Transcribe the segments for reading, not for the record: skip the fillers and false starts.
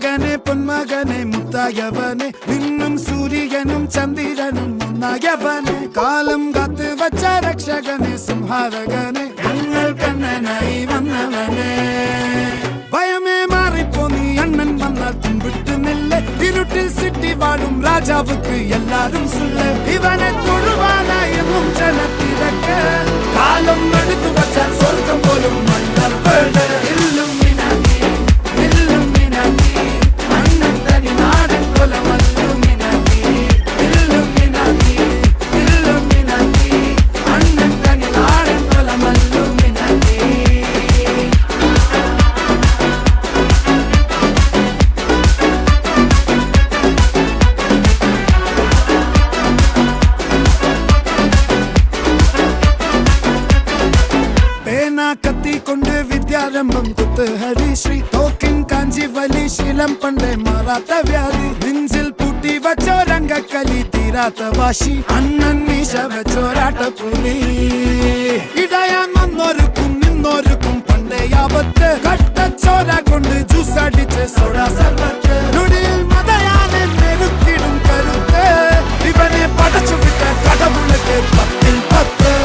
മകനെ പൊന്മകനെ മുത്തായവനെ നിന്നും സൂര്യനും ചന്ദ്രനും ഒന്നായവനെ കാലം കാത്ത് വച്ച രക്ഷകനെ സംഹാരകനെ ഞങ്ങൾ കണ്ണനായി വന്നവനെ ഭയമേ മാറിപ്പോ നീ അണ്ണൻ വന്നാൽ തുമ്പിട്ട് നില്ല ഇരുട്ടിൽ സിറ്റി വാഴും രാജാവുക്ക് എല്ലാരും സുല്ല ഇവനെ തൊഴുവാനായി എന്നും ജനത്തിരക്ക് കാലം എടുത്തു വച്ചാൽ സ്വർഗം പോലും മണ്ണൽ വീട് കത്തി കൊണ്ട് വിദ്യാരംഭം കുത്ത് ഹരിശ്രീ തോക്കിൻ കാഞ്ചി വലി ശീലം പണ്ടേ മാറാത്ത വ്യാധി നെഞ്ചിൽ പൂട്ടി വച്ചോരംഗക്കലി തീരാത്ത വാശി അണ്ണൻ മീശ വെച്ചോരാട്ടപ്പുലി ഇടയാൻ വന്നോരുക്കും നിന്നോരുക്കും പണ്ടേ ആപത്ത് കട്ടച്ചോര കൊണ്ട് ജ്യൂസ് അടിച്ച് സോഡാ സർബത്ത് നൊടിയിൽ മതയാനെ നെരുക്കിടും കരുത്ത് ഇവനെ പടച്ചു വിട്ട കടവുളക്ക് 10 ൽ 10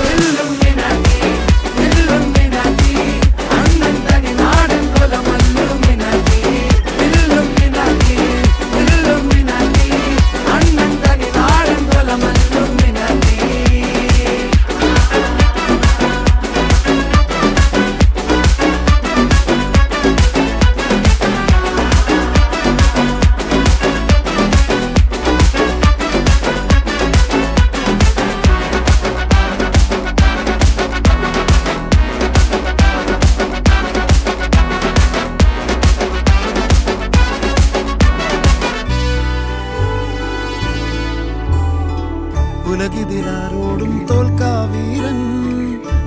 ഉലകിതിലാരോടും തോൽക്കാ വീരൻ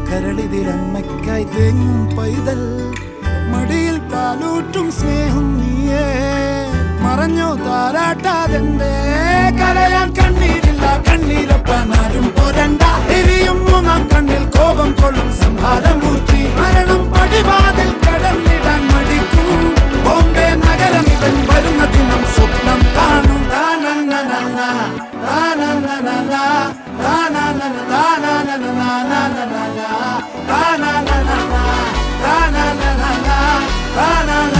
കരളിതിലമ്മയ്ക്കായി തേങ്ങും പൈതൽ മടിയിൽ പാലൂട്ടും സ്നേഹം നീയേ മറഞ്ഞോ താരാട്ടാതെന്തേ കരയാൻ കണ്ണീരില്ല കണ്ണീരൊപ്പാനാരും പോരണ്ട എരിയും മൂന്നാം കണ്ണിൽ കോപം കൊള്ളും സംഹാരമൂർത്തി മരണം പടിവാതിൽ കടന്നിടാൻ മടിക്കും ബോംബെ നഗരം ഇവൻ വരുന്ന ദിനം സ്വപ്നം കാണും na na na